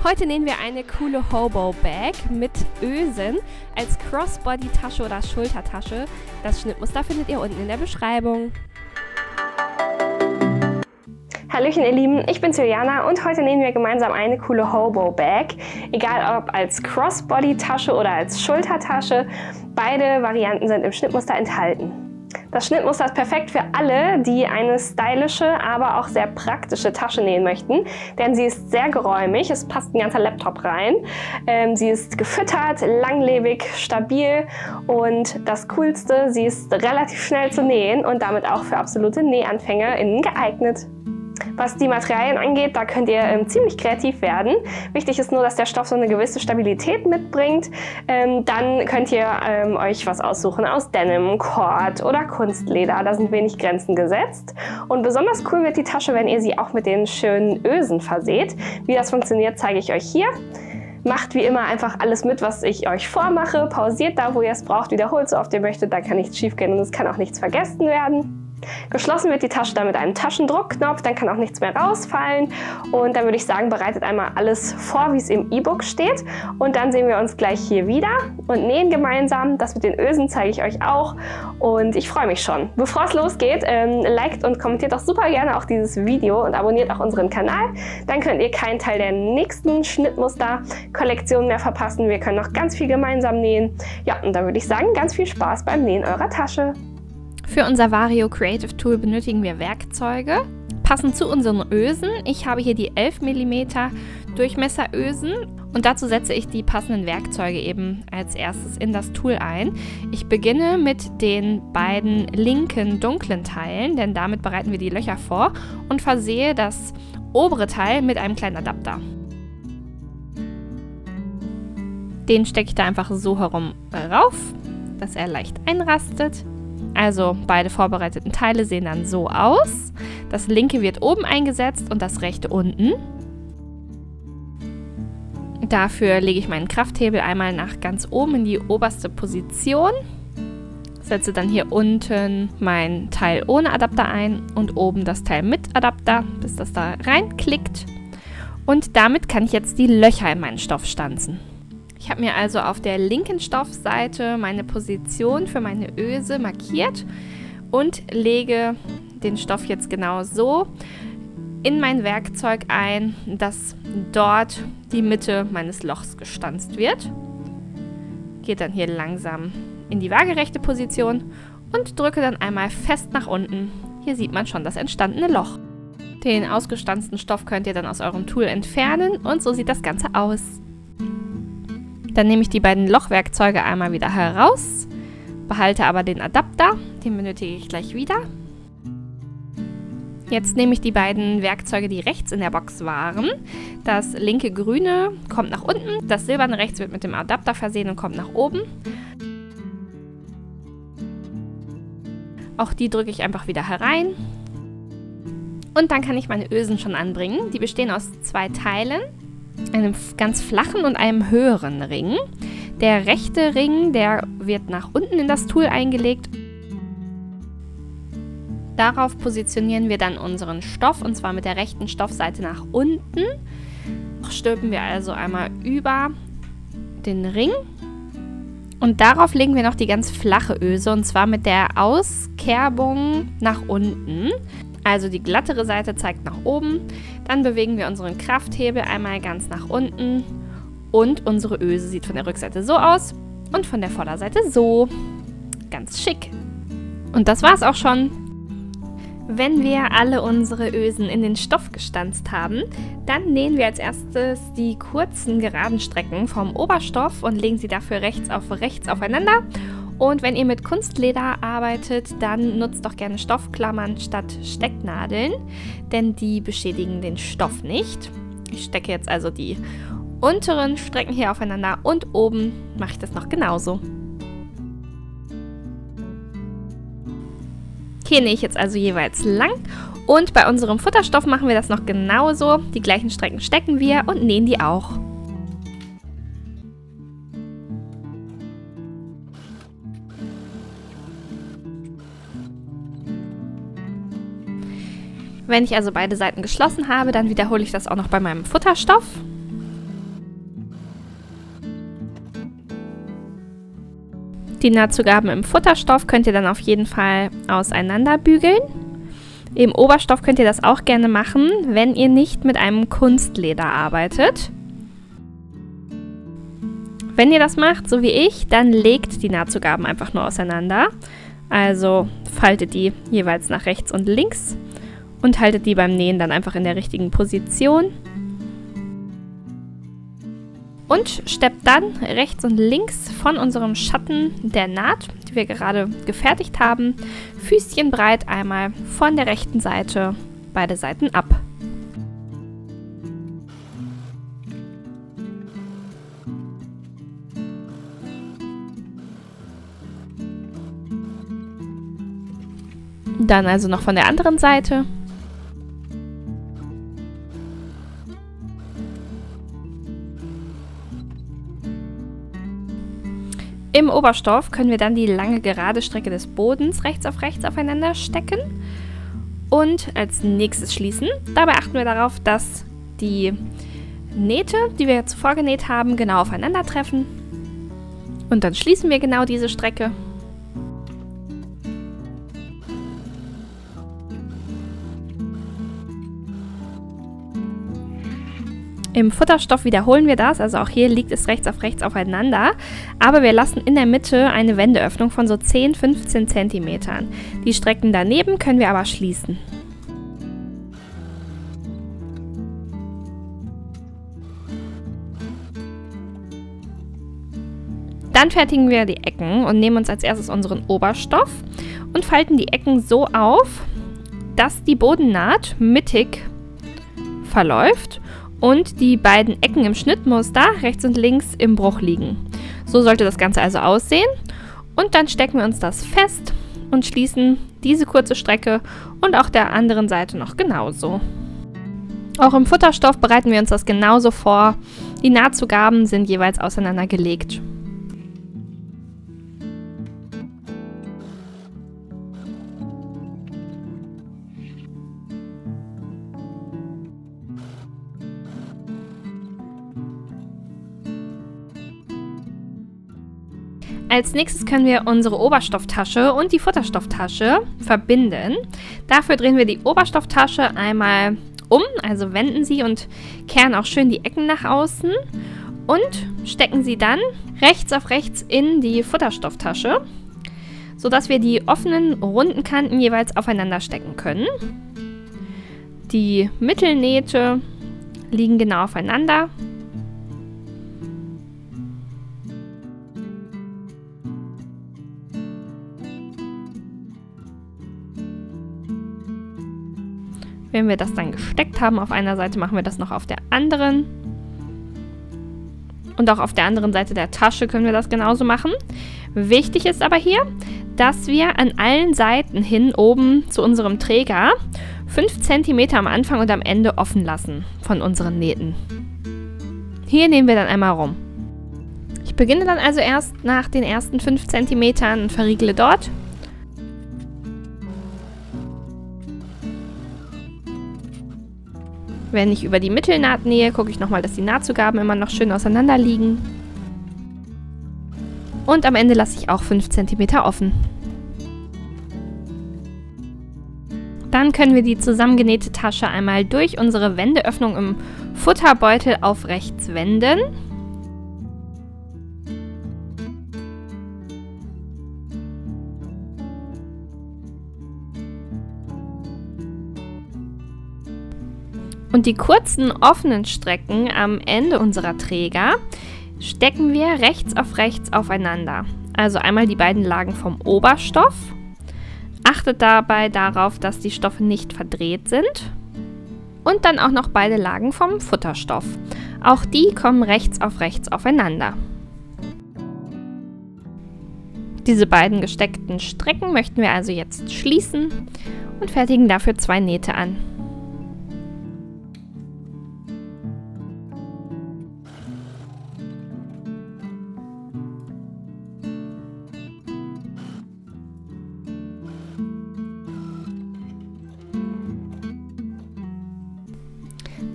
Heute nähen wir eine coole Hobo-Bag mit Ösen als Crossbody-Tasche oder Schultertasche. Das Schnittmuster findet ihr unten in der Beschreibung. Hallöchen ihr Lieben, ich bin Juliana und heute nähen wir gemeinsam eine coole Hobo-Bag. Egal ob als Crossbody-Tasche oder als Schultertasche, beide Varianten sind im Schnittmuster enthalten. Das Schnittmuster ist perfekt für alle, die eine stylische, aber auch sehr praktische Tasche nähen möchten, denn sie ist sehr geräumig, es passt ein ganzer Laptop rein. Sie ist gefüttert, langlebig, stabil und das Coolste, sie ist relativ schnell zu nähen und damit auch für absolute NähanfängerInnen geeignet. Was die Materialien angeht, da könnt ihr ziemlich kreativ werden. Wichtig ist nur, dass der Stoff so eine gewisse Stabilität mitbringt. Dann könnt ihr euch was aussuchen aus Denim, Cord oder Kunstleder. Da sind wenig Grenzen gesetzt. Und besonders cool wird die Tasche, wenn ihr sie auch mit den schönen Ösen verseht. Wie das funktioniert, zeige ich euch hier. Macht wie immer einfach alles mit, was ich euch vormache. Pausiert da, wo ihr es braucht, wiederholt so oft ihr möchtet. Da kann nichts schief gehen und es kann auch nichts vergessen werden. Geschlossen wird die Tasche dann mit einem Taschendruckknopf, dann kann auch nichts mehr rausfallen und dann würde ich sagen, bereitet einmal alles vor, wie es im E-Book steht und dann sehen wir uns gleich hier wieder und nähen gemeinsam. Das mit den Ösen zeige ich euch auch und ich freue mich schon. Bevor es losgeht, liked und kommentiert doch super gerne auch dieses Video und abonniert auch unseren Kanal. Dann könnt ihr keinen Teil der nächsten Schnittmuster-Kollektion mehr verpassen. Wir können noch ganz viel gemeinsam nähen. Ja, und dann würde ich sagen, ganz viel Spaß beim Nähen eurer Tasche. Für unser Vario Creative Tool benötigen wir Werkzeuge, passend zu unseren Ösen. Ich habe hier die 11 mm Durchmesserösen und dazu setze ich die passenden Werkzeuge eben als erstes in das Tool ein. Ich beginne mit den beiden linken dunklen Teilen, denn damit bereiten wir die Löcher vor und versehe das obere Teil mit einem kleinen Adapter. Den stecke ich da einfach so herum rauf, dass er leicht einrastet. Also beide vorbereiteten Teile sehen dann so aus. Das linke wird oben eingesetzt und das rechte unten. Dafür lege ich meinen Krafthebel einmal nach ganz oben in die oberste Position. Setze dann hier unten mein Teil ohne Adapter ein und oben das Teil mit Adapter, bis das da reinklickt. Und damit kann ich jetzt die Löcher in meinen Stoff stanzen. Ich habe mir also auf der linken Stoffseite meine Position für meine Öse markiert und lege den Stoff jetzt genau so in mein Werkzeug ein, dass dort die Mitte meines Lochs gestanzt wird. Geht dann hier langsam in die waagerechte Position und drücke dann einmal fest nach unten. Hier sieht man schon das entstandene Loch. Den ausgestanzten Stoff könnt ihr dann aus eurem Tool entfernen und so sieht das Ganze aus. Dann nehme ich die beiden Lochwerkzeuge einmal wieder heraus, behalte aber den Adapter, den benötige ich gleich wieder. Jetzt nehme ich die beiden Werkzeuge, die rechts in der Box waren. Das linke grüne kommt nach unten, das silberne rechts wird mit dem Adapter versehen und kommt nach oben. Auch die drücke ich einfach wieder herein. Und dann kann ich meine Ösen schon anbringen. Die bestehen aus zwei Teilen. Einem ganz flachen und einem höheren Ring. Der rechte Ring, der wird nach unten in das Tool eingelegt. Darauf positionieren wir dann unseren Stoff und zwar mit der rechten Stoffseite nach unten. Stülpen wir also einmal über den Ring und darauf legen wir noch die ganz flache Öse und zwar mit der Auskerbung nach unten. Also die glattere Seite zeigt nach oben, dann bewegen wir unseren Krafthebel einmal ganz nach unten und unsere Öse sieht von der Rückseite so aus und von der Vorderseite so. Ganz schick. Und das war's auch schon. Wenn wir alle unsere Ösen in den Stoff gestanzt haben, dann nähen wir als erstes die kurzen geraden Strecken vom Oberstoff und legen sie dafür rechts auf rechts aufeinander. Und wenn ihr mit Kunstleder arbeitet, dann nutzt doch gerne Stoffklammern statt Stecknadeln, denn die beschädigen den Stoff nicht. Ich stecke jetzt also die unteren Strecken hier aufeinander und oben mache ich das noch genauso. Hier nähe ich jetzt also jeweils lang und bei unserem Futterstoff machen wir das noch genauso. Die gleichen Strecken stecken wir und nähen die auch. Wenn ich also beide Seiten geschlossen habe, dann wiederhole ich das auch noch bei meinem Futterstoff. Die Nahtzugaben im Futterstoff könnt ihr dann auf jeden Fall auseinanderbügeln. Im Oberstoff könnt ihr das auch gerne machen, wenn ihr nicht mit einem Kunstleder arbeitet. Wenn ihr das macht, so wie ich, dann legt die Nahtzugaben einfach nur auseinander. Also faltet die jeweils nach rechts und links und haltet die beim Nähen dann einfach in der richtigen Position. Und steppt dann rechts und links von unserem Schatten der Naht, die wir gerade gefertigt haben, füßchenbreit einmal von der rechten Seite beide Seiten ab. Dann also noch von der anderen Seite. Im Oberstoff können wir dann die lange gerade Strecke des Bodens rechts auf rechts aufeinander stecken und als nächstes schließen. Dabei achten wir darauf, dass die Nähte, die wir zuvor genäht haben, genau aufeinandertreffen. Und dann schließen wir genau diese Strecke. Im Futterstoff wiederholen wir das, also auch hier liegt es rechts auf rechts aufeinander, aber wir lassen in der Mitte eine Wendeöffnung von so 10-15 cm. Die Strecken daneben können wir aber schließen. Dann fertigen wir die Ecken und nehmen uns als erstes unseren Oberstoff und falten die Ecken so auf, dass die Bodennaht mittig verläuft und die beiden Ecken im Schnittmuster rechts und links im Bruch liegen. So sollte das Ganze also aussehen. Und dann stecken wir uns das fest und schließen diese kurze Strecke und auch der anderen Seite noch genauso. Auch im Futterstoff bereiten wir uns das genauso vor. Die Nahtzugaben sind jeweils auseinandergelegt. Als nächstes können wir unsere Oberstofftasche und die Futterstofftasche verbinden. Dafür drehen wir die Oberstofftasche einmal um, also wenden sie und kehren auch schön die Ecken nach außen und stecken sie dann rechts auf rechts in die Futterstofftasche, sodass wir die offenen runden Kanten jeweils aufeinander stecken können. Die Mittelnähte liegen genau aufeinander. Wenn wir das dann gesteckt haben auf einer Seite, machen wir das noch auf der anderen. Und auch auf der anderen Seite der Tasche können wir das genauso machen. Wichtig ist aber hier, dass wir an allen Seiten hin oben zu unserem Träger 5 cm am Anfang und am Ende offen lassen von unseren Nähten. Hier nähen wir dann einmal rum. Ich beginne dann also erst nach den ersten 5 cm und verriegle dort. Wenn ich über die Mittelnaht nähe, gucke ich nochmal, dass die Nahtzugaben immer noch schön auseinander liegen. Und am Ende lasse ich auch 5 cm offen. Dann können wir die zusammengenähte Tasche einmal durch unsere Wendeöffnung im Futterbeutel auf rechts wenden. Und die kurzen offenen Strecken am Ende unserer Träger stecken wir rechts auf rechts aufeinander. Also einmal die beiden Lagen vom Oberstoff. Achtet dabei darauf, dass die Stoffe nicht verdreht sind. Und dann auch noch beide Lagen vom Futterstoff. Auch die kommen rechts auf rechts aufeinander. Diese beiden gesteckten Strecken möchten wir also jetzt schließen und fertigen dafür 2 Nähte an.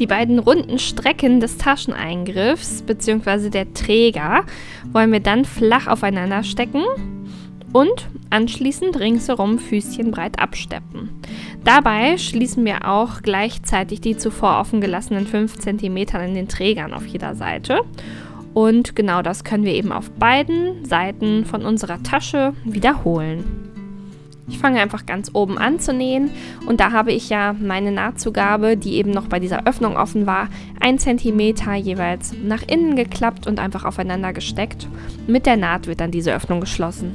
Die beiden runden Strecken des Tascheneingriffs bzw. der Träger wollen wir dann flach aufeinander stecken Und anschließend ringsherum füßchenbreit absteppen. Dabei schließen wir auch gleichzeitig die zuvor offen gelassenen 5 cm in den Trägern auf jeder Seite. Und genau das können wir eben auf beiden Seiten von unserer Tasche wiederholen. Ich fange einfach ganz oben an zu nähen und da habe ich ja meine Nahtzugabe, die eben noch bei dieser Öffnung offen war, 1 cm jeweils nach innen geklappt und einfach aufeinander gesteckt. Mit der Naht wird dann diese Öffnung geschlossen.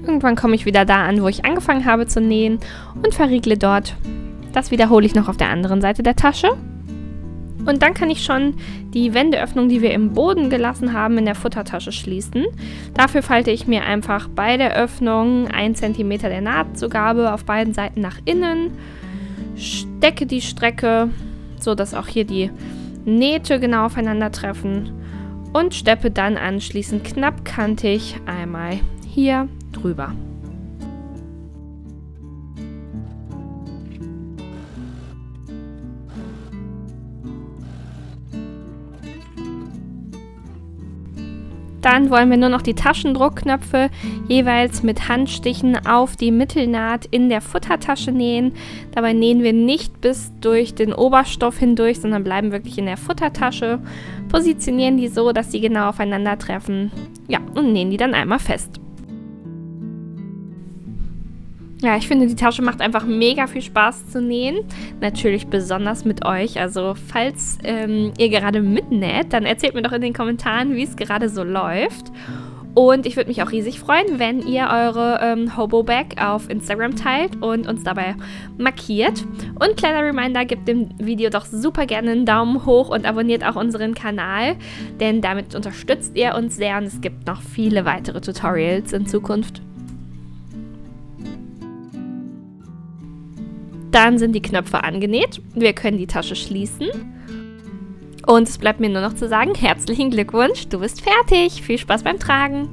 Irgendwann komme ich wieder da an, wo ich angefangen habe zu nähen und verriegle dort. Das wiederhole ich noch auf der anderen Seite der Tasche. Und dann kann ich schon die Wendeöffnung, die wir im Boden gelassen haben, in der Futtertasche schließen. Dafür falte ich mir einfach bei der Öffnung 1 cm der Nahtzugabe auf beiden Seiten nach innen, stecke die Strecke, sodass auch hier die Nähte genau aufeinandertreffen und steppe dann anschließend knappkantig einmal hier drüber. Dann wollen wir nur noch die Taschendruckknöpfe jeweils mit Handstichen auf die Mittelnaht in der Futtertasche nähen. Dabei nähen wir nicht bis durch den Oberstoff hindurch, sondern bleiben wirklich in der Futtertasche, positionieren die so, dass sie genau aufeinandertreffen, ja, und nähen die dann einmal fest. Ja, ich finde, die Tasche macht einfach mega viel Spaß zu nähen. Natürlich besonders mit euch. Also falls ihr gerade mitnäht, dann erzählt mir doch in den Kommentaren, wie es gerade so läuft. Und ich würde mich auch riesig freuen, wenn ihr eure Hobo-Bag auf Instagram teilt und uns dabei markiert. Und kleiner Reminder, gebt dem Video doch super gerne einen Daumen hoch und abonniert auch unseren Kanal, denn damit unterstützt ihr uns sehr und es gibt noch viele weitere Tutorials in Zukunft. Dann sind die Knöpfe angenäht. Wir können die Tasche schließen. Und es bleibt mir nur noch zu sagen, herzlichen Glückwunsch, du bist fertig. Viel Spaß beim Tragen.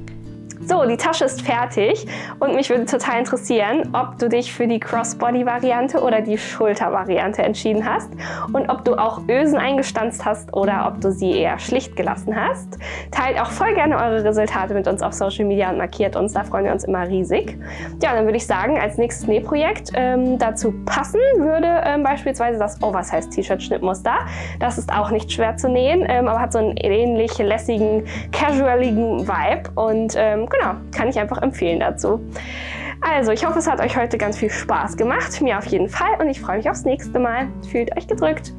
So, die Tasche ist fertig und mich würde total interessieren, ob du dich für die Crossbody-Variante oder die Schulter-Variante entschieden hast und ob du auch Ösen eingestanzt hast oder ob du sie eher schlicht gelassen hast. Teilt auch voll gerne eure Resultate mit uns auf Social Media und markiert uns, da freuen wir uns immer riesig. Ja, dann würde ich sagen, als nächstes Nähprojekt dazu passen würde beispielsweise das Oversize-T-Shirt-Schnittmuster. Das ist auch nicht schwer zu nähen, aber hat so einen ähnlich lässigen, casualigen Vibe und genau, kann ich einfach empfehlen dazu. Also, ich hoffe, es hat euch heute ganz viel Spaß gemacht. Mir auf jeden Fall und ich freue mich aufs nächste Mal. Fühlt euch gedrückt.